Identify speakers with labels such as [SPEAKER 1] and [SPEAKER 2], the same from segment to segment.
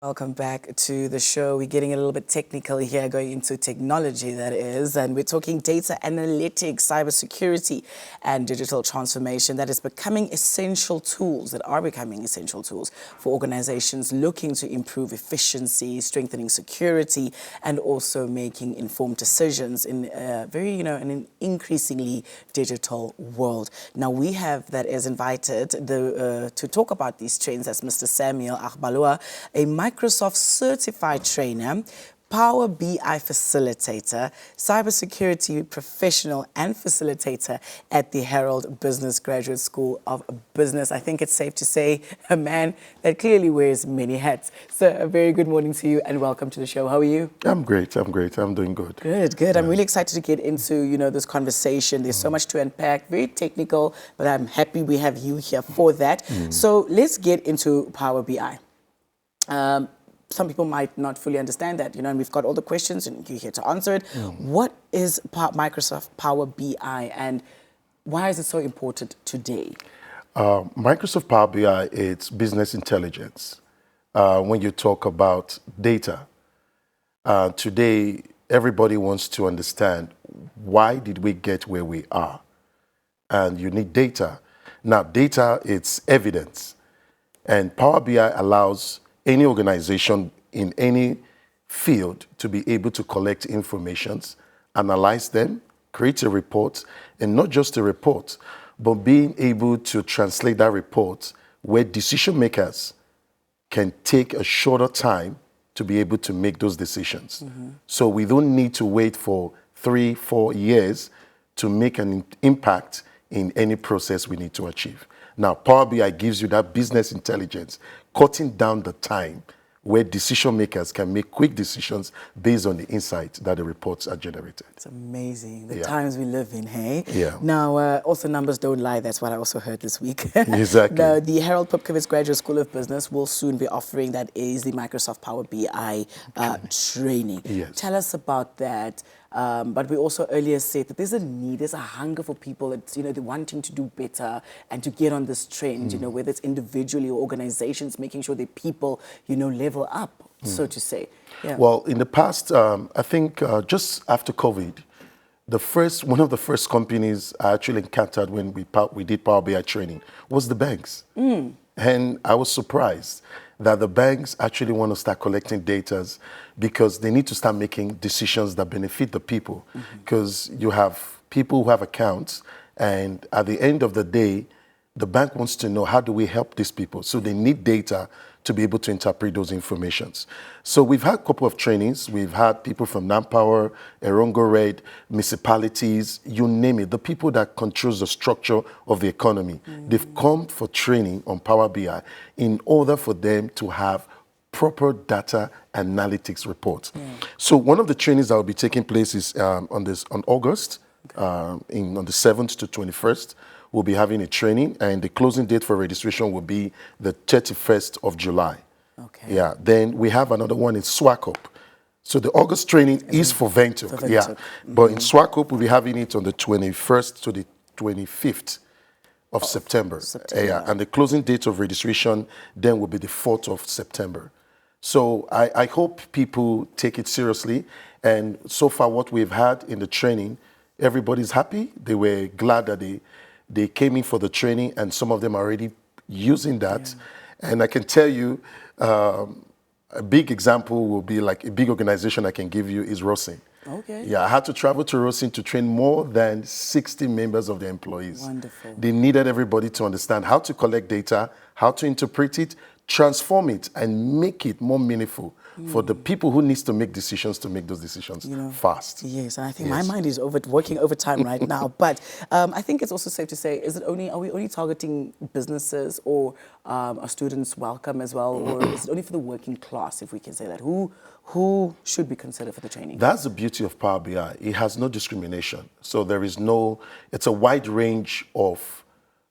[SPEAKER 1] Welcome back to the show. We're getting a little bit technical here, going into technology, that is, and we're talking data analytics, cybersecurity, and digital transformation that is becoming essential tools, that are becoming essential tools for organizations looking to improve efficiency, strengthening security, and also making informed decisions in a in an increasingly digital world. Now, we have that is invited to talk about these trends as Mr. Samuel Agbaluwa, a Microsoft certified trainer, Power BI facilitator, cybersecurity professional and facilitator at the Herald Business Graduate School of Business. I think it's safe to say a man that clearly wears many hats. So a very good morning to you and welcome to the show. How are you?
[SPEAKER 2] I'm great. I'm doing good.
[SPEAKER 1] Good. Yeah. I'm really excited to get into, this conversation. There's so much to unpack, very technical, but I'm happy we have you here for that. So let's get into Power BI. Some people might not fully understand that, and we've got all the questions and you're here to answer it. What is Microsoft Power BI and why is it so important today?
[SPEAKER 2] Microsoft Power BI, it's business intelligence. When you talk about data, today everybody wants to understand why did we get where we are? And you need data. Now, data, it's evidence. And Power BI allows any organization in any field to be able to collect informations, analyze them, create a report, and not just a report, but being able to translate that report where decision makers can take a shorter time to be able to make those decisions. So we don't need to wait for 3-4 years to make an impact in any process we need to achieve. Now, Power BI gives you that business intelligence, cutting down the time where decision makers can make quick decisions based on the insight that the reports are generated.
[SPEAKER 1] It's amazing, the times we live in, hey?
[SPEAKER 2] Yeah.
[SPEAKER 1] Now, also numbers don't lie. That's what I also heard this week.
[SPEAKER 2] Exactly.
[SPEAKER 1] Now, the Herald Pupkewitz Graduate School of Business will soon be offering that is the Microsoft Power BI training.
[SPEAKER 2] Yes.
[SPEAKER 1] Tell us about that. But we also earlier said that there's a need, there's a hunger for people that, they're wanting to do better and to get on this trend, whether it's individually or organizations, making sure that people, level up, so to say. Yeah.
[SPEAKER 2] Well, in the past, I think just after COVID, one of the first companies I actually encountered when we did Power BI training was the banks. And I was surprised that the banks actually want to start collecting data because they need to start making decisions that benefit the people. Because you have people who have accounts, and at the end of the day, the bank wants to know, how do we help these people? So they need data to be able to interpret those informations. So we've had a couple of trainings. We've had people from Nampower, Erongo Red, municipalities, you name it, the people that controls the structure of the economy. They've come for training on Power BI in order for them to have proper data analytics reports. So one of the trainings that will be taking place is on August, on the 7th to 21st. We'll be having a training, and the closing date for registration will be the 31st of July.
[SPEAKER 1] Okay.
[SPEAKER 2] Yeah. Then we have another one in Swakop. So the August training is for Windhoek. Yeah. But in Swakop, we'll be having it on the 21st to the 25th of September. Yeah. And the closing date of registration then will be the 4th of September. So I hope people take it seriously. And so far, what we've had in the training, everybody's happy. They were glad that they came in for the training, and some of them are already using that. And I can tell you, a big example will be like a big organization I can give you is Rosin.
[SPEAKER 1] Okay.
[SPEAKER 2] Yeah, I had to travel to Rosin to train more than 60 members of the employees.
[SPEAKER 1] Wonderful.
[SPEAKER 2] They needed everybody to understand how to collect data, how to interpret it, transform it, and make it more meaningful for the people who needs to make decisions to make those decisions fast.
[SPEAKER 1] Yes, and I think my mind is working overtime right now. But I think it's also safe to say, are we only targeting businesses, or are students welcome as well, or is it only for the working class, if we can say that? Who should be considered for the training?
[SPEAKER 2] That's the beauty of Power BI. It has no discrimination. So it's a wide range of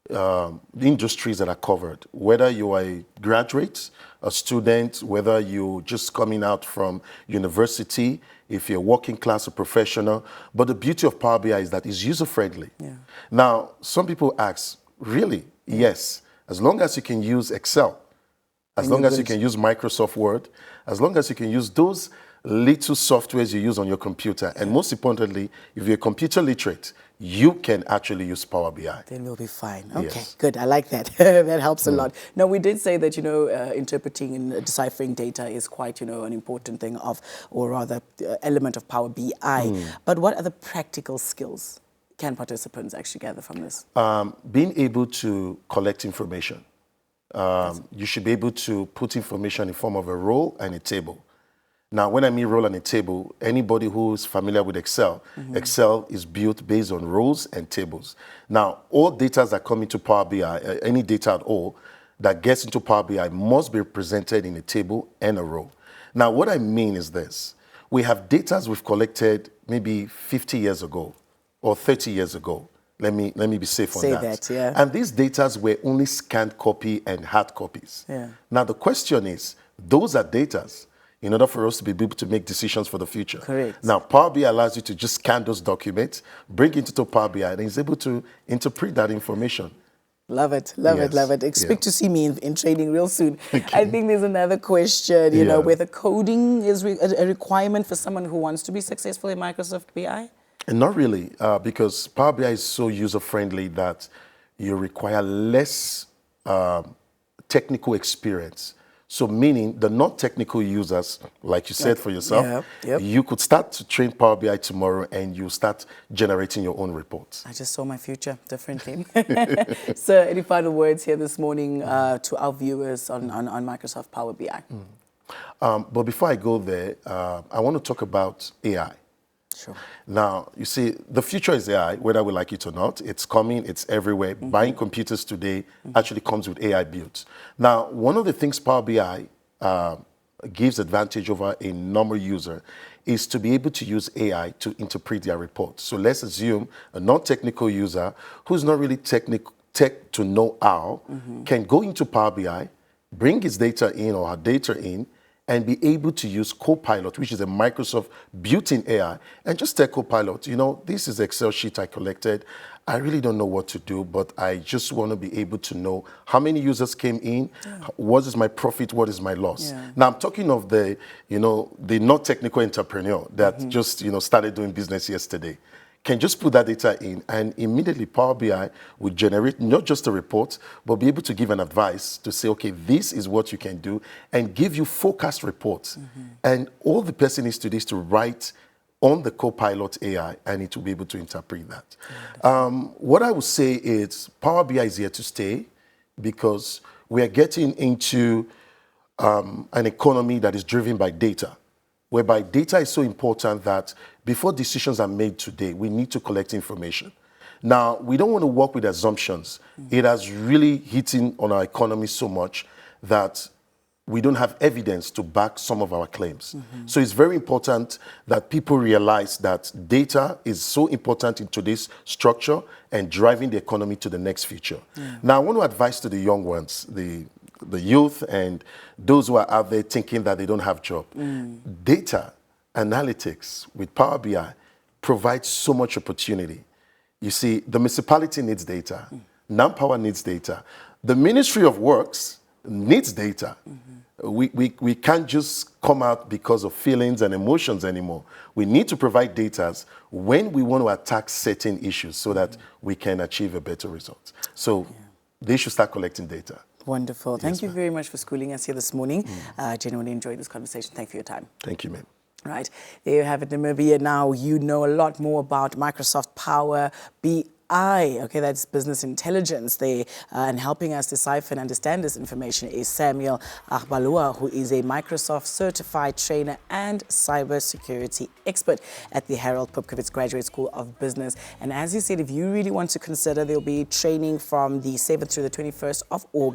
[SPEAKER 2] the industries that are covered, whether you are a graduate, a student, whether you're just coming out from university, if you're working class or professional. But the beauty of Power BI is that it's user-friendly. Now, some people ask, really? Yes, as long as you can use Excel, as long as you can use Microsoft Word, as long as you can use those little softwares you use on your computer, and most importantly, if you're computer literate, you can actually use Power BI.
[SPEAKER 1] Then we'll be fine. Okay,
[SPEAKER 2] Yes.
[SPEAKER 1] good. I like that. That helps a lot. Now, we did say that, interpreting and deciphering data is quite, an important thing or rather, element of Power BI. But what other practical skills can participants actually gather from this?
[SPEAKER 2] Being able to collect information. You should be able to put information in form of a row and a table. Now, when I mean row and a table, anybody who is familiar with Excel, Excel is built based on rows and tables. Now, all data that come into Power BI, any data at all that gets into Power BI must be represented in a table and a row. Now, what I mean is this. We have data we've collected maybe 50 years ago or 30 years ago. Let me be safe on that.
[SPEAKER 1] Say that, yeah.
[SPEAKER 2] And these data were only scanned copy and hard copies.
[SPEAKER 1] Yeah.
[SPEAKER 2] Now, the question is, those are data in order for us to be able to make decisions for the future.
[SPEAKER 1] Correct.
[SPEAKER 2] Now, Power BI allows you to just scan those documents, bring it into Power BI, and is able to interpret that information.
[SPEAKER 1] Love it, love it,
[SPEAKER 2] Yes.
[SPEAKER 1] love it. Expect
[SPEAKER 2] Yeah.
[SPEAKER 1] to see me in training real soon. I think there's another question,
[SPEAKER 2] Yeah.
[SPEAKER 1] whether coding is a requirement for someone who wants to be successful in Microsoft BI?
[SPEAKER 2] And not really, because Power BI is so user-friendly that you require less technical experience. So meaning the non-technical users, like you said for yourself,
[SPEAKER 1] Yeah, yep.
[SPEAKER 2] you could start to train Power BI tomorrow and you start generating your own reports.
[SPEAKER 1] I just saw my future differently. So any final words here this morning to our viewers on Microsoft Power BI?
[SPEAKER 2] But before I go there, I want to talk about AI.
[SPEAKER 1] Sure.
[SPEAKER 2] Now, you see, the future is AI, whether we like it or not. It's coming, it's everywhere. Buying computers today actually comes with AI built. Now, one of the things Power BI gives advantage over a normal user is to be able to use AI to interpret their reports. So let's assume a non-technical user who's not really tech to know how can go into Power BI, bring his data in or her data in, and be able to use Copilot, which is a Microsoft built-in AI, and just tell Copilot, this is Excel sheet I collected. I really don't know what to do, but I just want to be able to know how many users came in, what is my profit, what is my loss.
[SPEAKER 1] Yeah.
[SPEAKER 2] Now, I'm talking of the not technical entrepreneur that just, started doing business yesterday. Can just put that data in, and immediately Power BI will generate not just a report, but be able to give an advice to say, okay, this is what you can do, and give you forecast reports. And all the person needs to do is to write on the Copilot AI, and it will be able to interpret that. What I would say is Power BI is here to stay because we are getting into an economy that is driven by data, whereby data is so important that before decisions are made today, we need to collect information. Now, we don't want to work with assumptions. It has really hitting on our economy so much that we don't have evidence to back some of our claims. So it's very important that people realize that data is so important in today's structure and driving the economy to the next future. Now, I want to advise to the young ones, the youth and those who are out there thinking that they don't have job. Data analytics with Power BI provides so much opportunity. You see, the municipality needs data. Manpower needs data. The Ministry of Works needs data. We can't just come out because of feelings and emotions anymore. We need to provide data when we want to attack certain issues so that we can achieve a better result. So they should start collecting data.
[SPEAKER 1] Wonderful. Thank you very much for schooling us here this morning. Genuinely enjoyed this conversation. Thank you for your time.
[SPEAKER 2] Thank you, ma'am.
[SPEAKER 1] Right. There you have it, Namibia. Now you know a lot more about Microsoft Power BI. Okay, that's business intelligence there. And helping us decipher and understand this information is Samuel Agbaluwa, who is a Microsoft certified trainer and cybersecurity expert at the Harold Pupkewitz Graduate School of Business. And as he said, if you really want to consider, there'll be training from the 7th through the 21st of August.